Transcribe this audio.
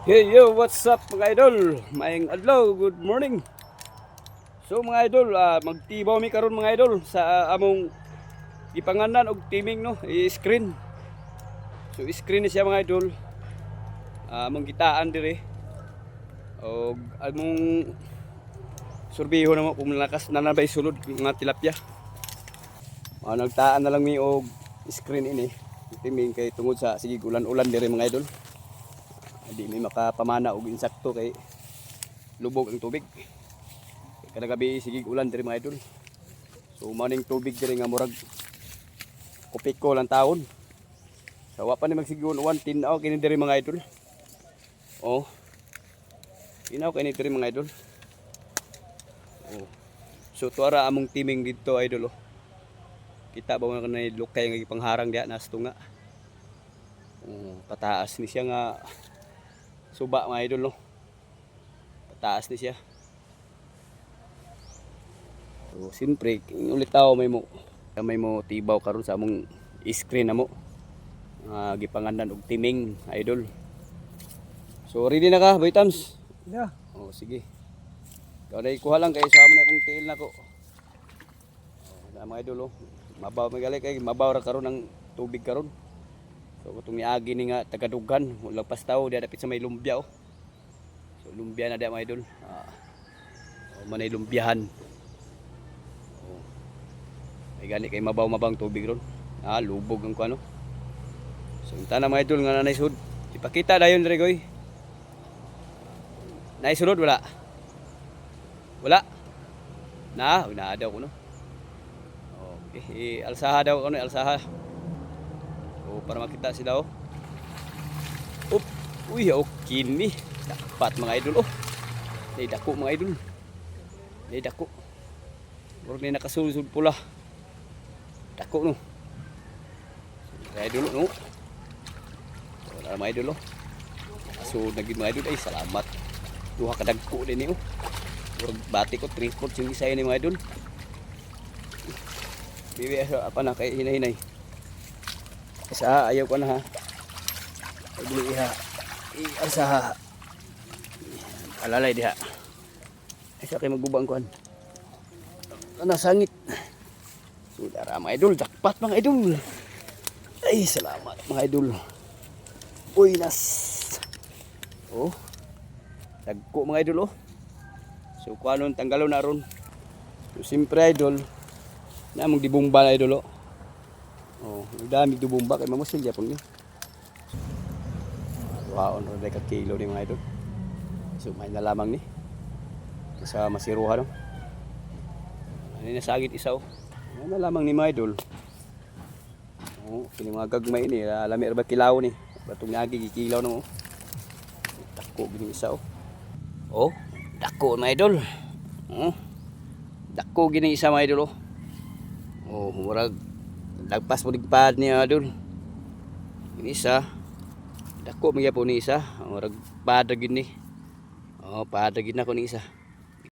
Hey yo, what's up mga idol? Maayong adlaw, good morning. So mga idol, magtibaw mi karon mga idol sa among gipanganan og timing no, i-screen. So i-screen ni siya mga idol. Among gitaan dire. Og among surbiho na mo kung lakas na nabay sulod mga tilapia. Nagtaan na lang mi og screen ini. Timing kay tungod sa sige ulan-ulan dire mga idol. Hindi may makapamana og insakto kay lubog ang tubig. Kada gabi sige ulan diri mga idol. So maning tubig diri nga murag kupiko lang taon. So wa pa ni magsigon uwan tinaw kini diri mga idol. Oh. Tinaw kini diri mga idol. Oh. So tuara among timing dito idol oh. Kita ba man kanay lukay nga gipangharang diha nas tunga. Pataas ni siya nga suba mga idol no. Pataas ni siya. So siyempre ulit tao may mo tibaw karon sa among screen namo. Gipanganan og timing idol. So ready na ka, Boy Tams? Yeah. Oh sige. Ikaw na ikuha lang kay sa amon akong tiil nako. Mga idol oh. Mabaw magali kay mabaw ra karon ng tubig karon. So kung niagi ni nga tagadughan, wala pastaw dia dapit sa may lumbia oh. So lumbia na dia mga idol. Manay lumbiahan. Oh. May gani kay mabaw-mabang tubig ron. Lubog ang kuano. So unta na mga idol nga nanay sud. Ipakita dayon dire goy. Nay sunod wala. Wala. Na daw kuno. Okay, alsaha daw kuno, alsaha. Para makita si daw. Uy, okay ni. Dapat mga idol oh. Nay dako mga idol. Nay dako. Murag ni nakasulsud pula. Dako no. Mga idol no. Wala mga idol oh. So naging mga idol ay salamat. Duha ka dagko din oh. Murag bati ko 3/4 yung isa ni mga idol. Bibi apa na kay hinay-hinay. Isa ayaw ko na ha. Ay iha. Asa alalay diha. Isa kay magbubang kuan. Ana sangit. Sudara mga idol, jackpot mga idol. Ay salamat mga idol. Uy nas. Oh. Dagko mga idol oh. So kuanon tanggalon na ron. So simpre idol. Namong dibumba na idol oh. Oh, dami dibumba kay mamusil japon ni. Wow, no ka kilo ni mga idol. So may na lamang ni. Sa masiruha no. Ani nasagit isa oh. May na lamang ni mga idol. Oh, kini mga gagmay ni, lami ra ba kilaw ni. Batong nagi gikilaw no. Dako gini isa oh. Oh, dako mga idol. Oh. Dako gini isa mga idol oh. Oh, murag lagpas mo digpad niya idol. Ini isa. Dako magyapon ni isa. Murag pada gini. Oh, pada gid na ko ni isa.